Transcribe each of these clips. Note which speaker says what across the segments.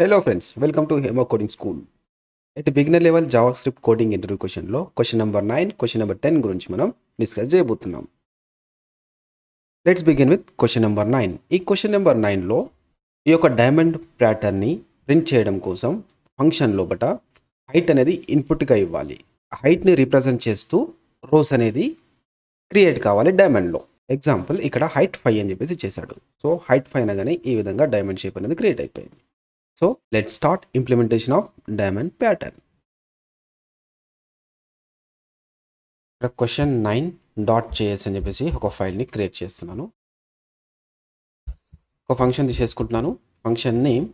Speaker 1: Hello friends, welcome to Hema Coding School. At beginner level JavaScript coding interview question లో question number 9, question number 10 గురించి మనం discuss చేయబోతున్నాం. Let's begin with question number 9. ఈ question number 9లో ఈ యొక్క diamond ప్యాటర్న్ని print చేయడం కోసం function లోపట హైట్ అనేది ఇన్పుట్గా ఇవ్వాలి. హైట్ని రిప్రజెంట్ చేస్తూ రోస్ అనేది క్రియేట్ కావాలి డైమండ్లో. ఎగ్జాంపుల్ ఇక్కడ హైట్ 5 అని చెప్పేసి చేశాడు. సో హైట్ 5 అనగానే ఈ విధంగా డైమండ్ షేప్ అనేది క్రియేట్ అయిపోయింది. So let's start implementation of diamond pattern. Question 9.js అని చెప్పేసి ఒక ఫైల్ని క్రియేట్ చేస్తున్నాను. ఒక ఫంక్షన్ తీసేసుకుంటున్నాను. ఫంక్షన్ నేమ్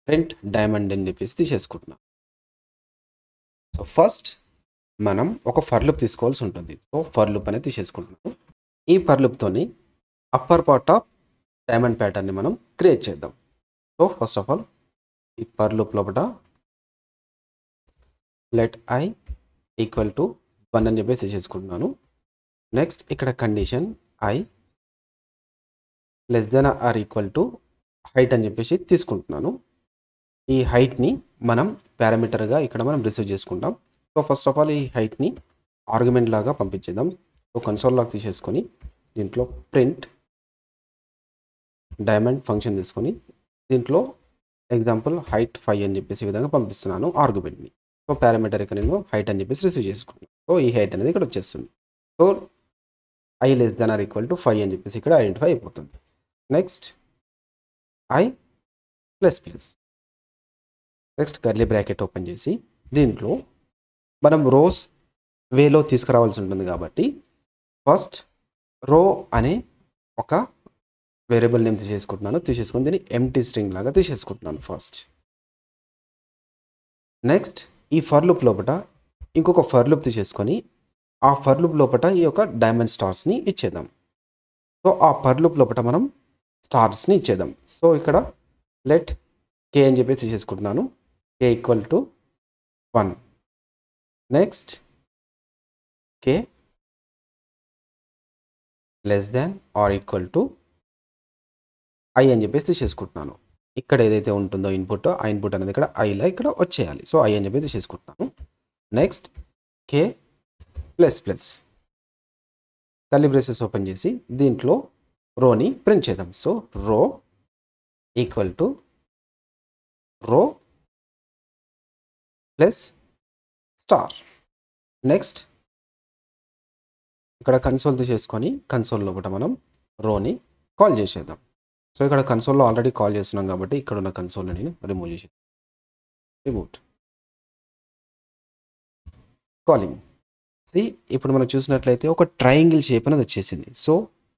Speaker 1: print diamond అని చెప్పేసి తీసేసుకుంటున్నాను. సో ఫస్ట్ మనం ఒక ఫర్ లూప్ తీసుకోవాల్సి ఉంటుంది. సో ఫర్ లూప్ అనేది తీసేసుకుంటున్నాను. ఈ ఫర్ లూప్తోని అప్పర్ పార్ట్ ఆఫ్ డైమండ్ ప్యాటర్న్ని మనం క్రియేట్ చేద్దాం. సో ఫస్ట్ ఆఫ్ ఆల్ ఈ ఫర్ లూప్ లోపల లెట్ ఐ ఈక్వల్ టు 1 అని చెప్పేసి చేసుకుంటున్నాను. నెక్స్ట్ ఇక్కడ condition I less than or equal to height అని చెప్పేసి తీసుకుంటున్నాను. ఈ హైట్ని మనం పారామీటర్గా ఇక్కడ మనం రిసీవ్ చేసుకుంటాం. సో ఫస్ట్ ఆఫ్ ఆల్ ఈ హైట్ని ఆర్గ్యుమెంట్ లాగా పంపించేద్దాం. సో కన్సోల్ లాగా తీసేసుకొని దీంట్లో ప్రింట్ డైమండ్ ఫంక్షన్ తీసుకొని దీంట్లో ఎగ్జాంపుల్ హైట్ 5 అని చెప్పేసి ఈ విధంగా పంపిస్తున్నాను ఆర్గ్యుమెంట్ని. సో పారామీటర్ ఇక్కడ నేను హైట్ అని చెప్పేసి రిసీవ్ చేసుకున్నాను. సో ఈ హైట్ అనేది ఇక్కడ వచ్చేస్తుంది. So i less than or equal to 5 అని చెప్పేసి ఇక్కడ ఐడెంటిఫై అయిపోతుంది. Next i plus plus next curly bracket open చేసి దీంట్లో మనం రోస్ వేలో తీసుకురావాల్సి ఉంటుంది కాబట్టి ఫస్ట్ రో అనే ఒక వేరియబుల్ నేమ్ తీసేసుకొని దీన్ని ఎంటీ స్ట్రింగ్ లాగా తీసేసుకుంటున్నాను ఫస్ట్. నెక్స్ట్ ఈ ఫర్ లూప్ లోపల ఇంకొక ఫర్ లూప్ తీసేసుకొని ఆ ఫర్ లూప్ లోపల ఈ యొక్క డైమండ్ స్టార్స్ని ఇచ్చేద్దాం. సో ఆ ఫర్ లూప్ లోపల మనం స్టార్స్ని ఇచ్చేద్దాం. సో ఇక్కడ లెట్ కే అని చెప్పేసి తీసేసుకుంటున్నాను. K equal to 1. Next K less than or equal to I అని చెప్పేసి తీసేసుకుంటున్నాను. ఇక్కడ ఏదైతే ఉంటుందో ఇన్పుట్ ఆ ఇన్పుట్ అనేది ఇక్కడ ఐలా ఇక్కడ వచ్చేయాలి. సో ఐ అని చెప్పేసి తీసేసుకుంటున్నాను. Next K plus plus curly braces open చేసి దీంట్లో రోని ప్రింట్ చేద్దాం. So row equal to row plus star. Next ఇక్కడ కన్సోల్ తీసేసుకొని కన్సోల్ లోపల మనం రోని కాల్ చేసేద్దాం. సో ఇక్కడ కన్సోల్లో ఆల్రెడీ కాల్ చేస్తున్నాం కాబట్టి ఇక్కడ ఉన్న కన్సోల్ని నేను రిమూవ్ చేసాను. Remove calling. ఇప్పుడు మనం చూసినట్లయితే ఒక ట్రయాంగిల్ షేప్ అనేది వచ్చేసింది. సో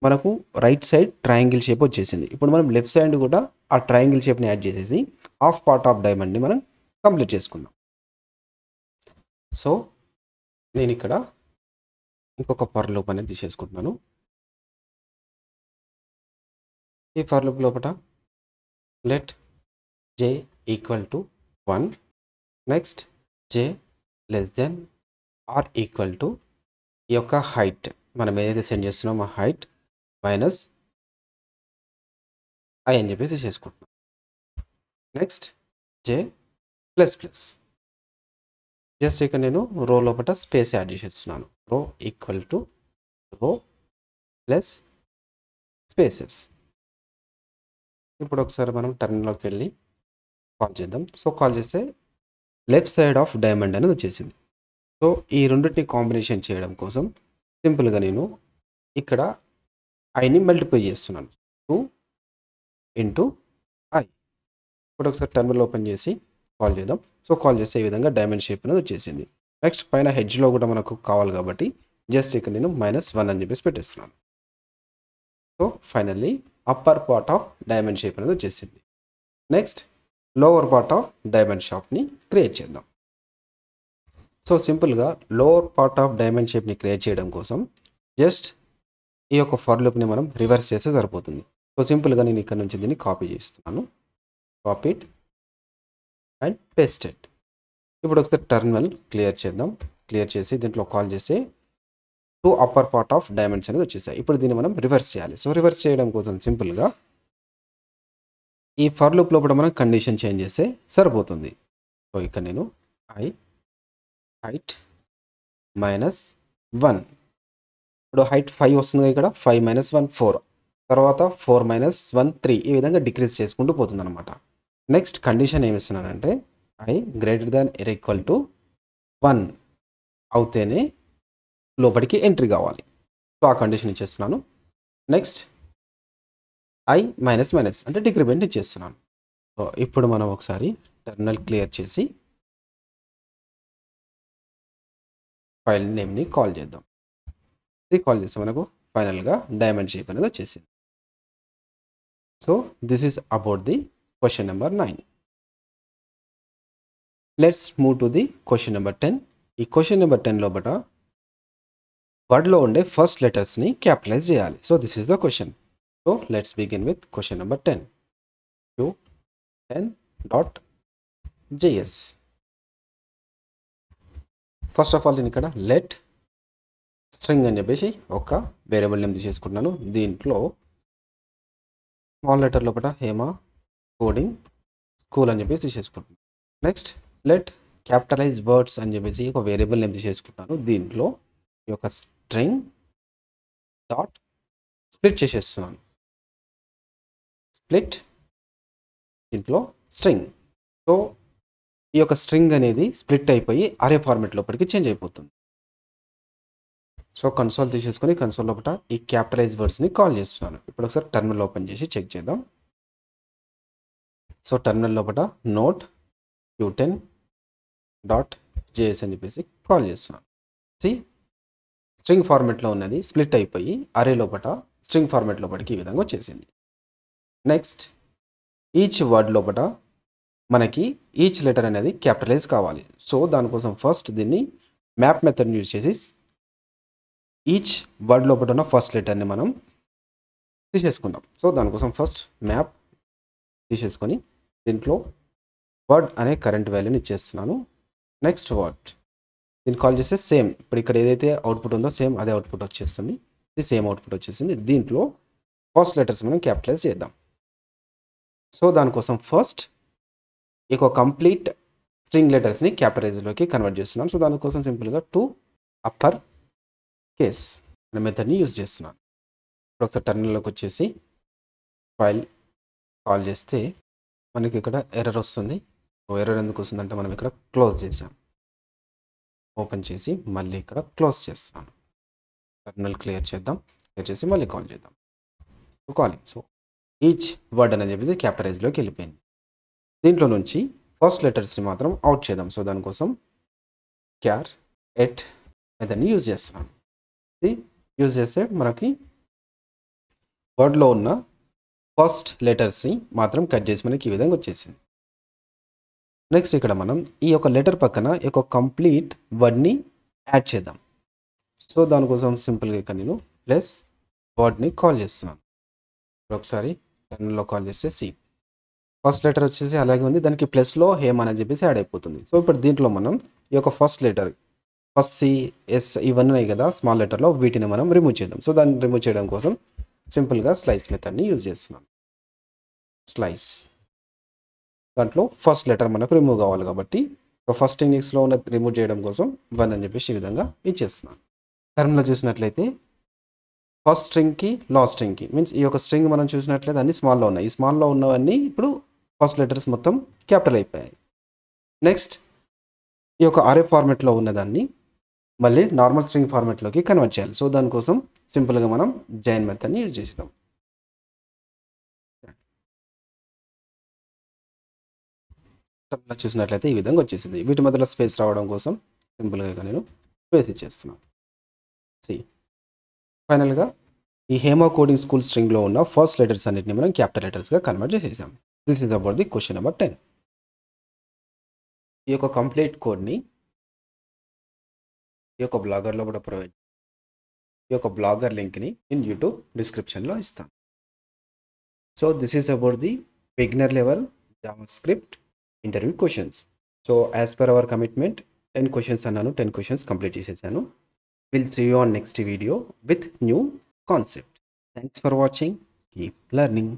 Speaker 1: మనకు రైట్ సైడ్ ట్రయాంగిల్ షేప్ వచ్చేసింది. ఇప్పుడు మనం లెఫ్ట్ సైడ్ కూడా ఆ ట్రయాంగిల్ షేప్ని యాడ్ చేసేసి హాఫ్ పార్ట్ ఆఫ్ డైమండ్ని మనం కంప్లీట్ చేసుకుందాం. సో నేను ఇక్కడ ఇంకొక ఫర్ లూప్ అనేది తీసేసుకుంటున్నాను. ఈ ఫర్ లూప్ లోపల let j equal to 1. Next j less than or equal to ఈ యొక్క హైట్ మనం ఏదైతే సెండ్ చేస్తున్నామో ఆ హైట్ మైనస్ ఐ అని చెప్పేసి చేసుకుంటున్నాం. నెక్స్ట్ జే ప్లస్ ప్లస్ జస్ట్ ఇక్కడ నేను రో లోపల స్పేస్ యాడ్ చేసేస్తున్నాను. రో equal to row plus spaces. ఇప్పుడు ఒకసారి మనం టర్మినల్లోకి వెళ్ళి కాల్ చేద్దాం. సో కాల్ చేస్తే లెఫ్ట్ సైడ్ ఆఫ్ డైమండ్ అనేది వచ్చేసింది. సో ఈ రెండింటిని కాంబినేషన్ చేయడం కోసం సింపుల్గా నేను ఇక్కడ ఐని మల్టిప్లై చేస్తున్నాను. 2 ఇంటూ ఐ. ఇప్పుడు ఒకసారి టర్మినల్ ఓపెన్ చేసి కాల్ చేద్దాం. సో కాల్ చేస్తే ఈ విధంగా డైమండ్ షేప్ అనేది వచ్చేసింది. నెక్స్ట్ పైన హెడ్జ్లో కూడా మనకు కావాలి కాబట్టి జస్ట్ ఇక్కడ నేను -1 అని చెప్పేసి పెట్టేస్తున్నాను. So finally upper part of diamond shape అనేది వచ్చేసింది. Next lower part of diamond షాప్ని క్రియేట్ చేద్దాం. సో సింపుల్గా లోవర్ పార్ట్ ఆఫ్ డైమండ్ షేప్ని క్రియేట్ చేయడం కోసం జస్ట్ ఈ యొక్క ఫర్ లూప్ని మనం రివర్స్ చేస్తే సరిపోతుంది. సో సింపుల్గా నేను ఇక్కడ నుంచి దీన్ని కాపీ చేస్తున్నాను. Copy it and paste it. ఇప్పుడు ఒకసారి టర్మినల్ క్లియర్ చేద్దాం. క్లియర్ చేసి దీంట్లో కాల్ చేస్తే 2 అప్పర్ పార్ట్ ఆఫ్ డైమండ్స్ అనేది వచ్చేసాయి. ఇప్పుడు దీన్ని మనం రివర్స్ చేయాలి. సో రివర్స్ చేయడం కోసం సింపుల్గా ఈ ఫర్ లూప్ లోపల మనం కండిషన్ చేంజ్ చేస్తే సరిపోతుంది. సో ఇక్కడ నేను I హైట్ -1, ఇప్పుడు హైట్ 5 వస్తుంది ఇక్కడ, 5 - 1 4, తర్వాత 4 - 1 3, ఈ విధంగా డిక్రీజ్ చేసుకుంటూ పోతుంది అనమాట. నెక్స్ట్ కండిషన్ ఏమి ఇస్తున్నానంటే I > 1 అవుతేనే లోపలికి ఎంట్రీ కావాలి. సో ఆ కండిషన్ ఇచ్చేస్తున్నాను. నెక్స్ట్ I మైనస్ అంటే డిక్రిమెంట్ ఇచ్చేస్తున్నాను. సో ఇప్పుడు మనం ఒకసారి టెర్మినల్ క్లియర్ చేసి ఫైల్ నేమ్ని కాల్ చేద్దాం. ఇది కాల్ చేస్తే మనకు ఫైనల్గా డైమండ్ షేప్ అనేది వచ్చేసింది. So this is about the question number 9. Let's move to the question number 10. ఈ క్వశ్చన్ నెంబర్ 10 లోపల వర్డ్లో ఉండే ఫస్ట్ లెటర్స్ని క్యాపిటలైజ్ చేయాలి. So this is the question. So let's begin with question number 10. Q10.js. First of all నేను ఇక్కడ let string అని చెప్పేసి ఒక variable name తీసుకుంటున్నాను. దీంట్లో స్మాల్ లెటర్ లోపల హేమ కోడింగ్ స్కూల్ అని చెప్పేసి తీసేసుకుంటున్నాను. నెక్స్ట్ లెట్ క్యాపిటలైజ్ వర్డ్స్ అని చెప్పేసి ఒక వేరియబుల్ నేమ్ తీసుకుంటున్నాను. దీంట్లో ఈ యొక్క స్ట్రింగ్ డాట్ స్ప్లిట్ చేసేస్తున్నాను. స్ప్లిట్ దీంట్లో స్ట్రింగ్. సో ఈ యొక్క స్ట్రింగ్ అనేది స్ప్లిట్ అయిపోయి అరే ఫార్మెట్ లోపలికి చేంజ్ అయిపోతుంది. సో కన్సోల్ తీసేసుకొని కన్సోల్ లోపల ఈ క్యాపిటలైజ్ వర్డ్స్ని కాల్ చేస్తున్నాను. ఇప్పుడు ఒకసారి టర్మినల్ ఓపెన్ చేసి చెక్ చేద్దాం. సో టర్మినల్ లోపల నోట్ Q10.js అని చెప్పేసి కాల్ చేస్తున్నాను. స్ట్రింగ్ ఫార్మెట్లో ఉన్నది స్ప్లిట్ అయిపోయి అరే లోపల స్ట్రింగ్ ఫార్మెట్ లోపలికి ఈ విధంగా వచ్చేసింది. నెక్స్ట్ ఈచ్ వర్డ్ లోపల మనకి ఈచ్ లెటర్ అనేది క్యాపిటలైజ్ కావాలి. సో దానికోసం ఫస్ట్ దీన్ని మ్యాప్ మెథడ్ని యూజ్ చేసి ఈచ్ వర్డ్ లోపల ఉన్న ఫస్ట్ లెటర్ని మనం తీసేసుకుందాం. సో దానికోసం ఫస్ట్ మ్యాప్ తీసేసుకొని దీంట్లో వర్డ్ అనే కరెంట్ వాల్యూని ఇచ్చేస్తున్నాను. నెక్స్ట్ వర్డ్ దీన్ని కాల్ చేస్తే సేమ్, ఇప్పుడు ఇక్కడ ఏదైతే అవుట్పుట్ ఉందో సేమ్ అదే అవుట్పుట్ వచ్చేస్తుంది. ఇది సేమ్ అవుట్పుట్ వచ్చేసింది. దీంట్లో ఫస్ట్ లెటర్స్ మనం క్యాపిటలైజ్ చేద్దాం. సో దానికోసం ఫస్ట్ ఈ కంప్లీట్ స్ట్రింగ్ లెటర్స్ని క్యాపిటలైజ్లోకి కన్వర్ట్ చేస్తున్నాం. సో దానికోసం సింపుల్గా టు అప్పర్ కేస్ అనే మెథడ్ని యూజ్ చేస్తున్నాను. ఇప్పుడు ఒకసారి టర్మినల్లోకి వచ్చేసి ఫైల్ కాల్ చేస్తే మనకి ఇక్కడ ఎర్రర్ వస్తుంది. ఎర్రర్ ఎందుకు వస్తుందంటే మనం ఇక్కడ క్లోజ్ చేసాం. ఓపెన్ చేసి మళ్ళీ ఇక్కడ క్లోజ్ చేస్తాను. టర్మినల్ క్లియర్ చేద్దాం. క్లియర్ చేసి మళ్ళీ కాల్ చేద్దాం. కాలింగ్. సో ఈచ్ వర్డ్ అనేది చెప్పేసి క్యాపిటలైజ్లోకి వెళ్ళిపోయింది. దీంట్లో నుంచి ఫస్ట్ లెటర్స్ని మాత్రం అవుట్ చేద్దాం. సో దానికోసం క్యార్ ఎట్ మెథడ్ని యూజ్ చేస్తున్నాను. ఇది యూజ్ చేస్తే మనకి వర్డ్లో ఉన్న ఫస్ట్ లెటర్స్ని మాత్రం కట్ చేసి మనకి ఈ విధంగా వచ్చేసింది. నెక్స్ట్ ఇక్కడ మనం ఈ యొక్క లెటర్ పక్కన ఈ యొక్క కంప్లీట్ వర్డ్ని యాడ్ చేద్దాం. సో దానికోసం సింపుల్గా ఇక్కడ నేను ప్లస్ వర్డ్ని కాల్ చేస్తున్నాను. ఒకసారి టర్మినల్లో కాల్ చేస్తే సి ఫస్ట్ లెటర్ వచ్చేసి అలాగే ఉంది, దానికి ప్లస్లో హేమ్ అని చెప్పేసి యాడ్ అయిపోతుంది. సో ఇప్పుడు దీంట్లో మనం ఈ యొక్క first letter first C S ఇవన్నీ ఉన్నాయి కదా స్మాల్ లెటర్లో, వీటిని మనం రిమూవ్ చేద్దాం. సో దాన్ని రిమూవ్ చేయడం కోసం సింపుల్గా స్లైస్ మెథడ్ని యూజ్ చేస్తున్నాం. స్లైస్ దాంట్లో ఫస్ట్ లెటర్ మనకు రిమూవ్ కావాలి కాబట్టి ఫస్ట్ ఇండెక్స్లో ఉన్న రిమూవ్ చేయడం కోసం 1 అని చెప్పేసి ఈ విధంగా ఇచ్చేస్తున్నాను. టర్మ్లో చూసినట్లయితే ఫస్ట్ స్ట్రింగ్కి లాస్ట్ స్ట్రింగ్కి మీన్స్ ఈ యొక్క స్ట్రింగ్ మనం చూసినట్లయితే అన్ని స్మాల్లో ఉన్నాయి. ఈ స్మాల్లో ఉన్నవన్నీ ఇప్పుడు ఫస్ట్ లెటర్స్ మొత్తం క్యాపిటల్ అయిపోయాయి. నెక్స్ట్ ఈ యొక్క అరే ఫార్మెట్లో ఉన్నదాన్ని మళ్ళీ నార్మల్ స్ట్రింగ్ ఫార్మెట్లోకి కన్వర్ట్ చేయాలి. సో దానికోసం సింపుల్గా మనం జాయిన్ మెథడ్ని యూజ్ చేద్దాం. చూసినట్లయితే ఈ విధంగా వచ్చేసింది. వీటి మధ్యలో స్పేస్ రావడం కోసం సింపుల్గా నేను స్పేస్ ఇచ్చేస్తున్నాను. ఫైనల్గా ఈ హేమా కోడింగ్ స్కూల్ స్ట్రింగ్లో ఉన్న ఫస్ట్ లెటర్స్ అన్నిటిని మనం క్యాపిటల్ లెటర్స్గా కన్వర్ట్ చేసేసాం. This is about the question number 10. ఈ యొక్క కంప్లీట్ కోడ్ని ఈ యొక్క బ్లాగర్లో కూడా ప్రొవైడ్, ఈ యొక్క బ్లాగర్ లింక్ని నేను యూట్యూబ్ డిస్క్రిప్షన్లో ఇస్తాను. So this is about the beginner level JavaScript interview questions. So as per our commitment 10 questions అన్నాను, 10 క్వశ్చన్స్ కంప్లీట్ చేసేసాను. We'll see you on next video with new concept. Thanks for watching. Keep learning.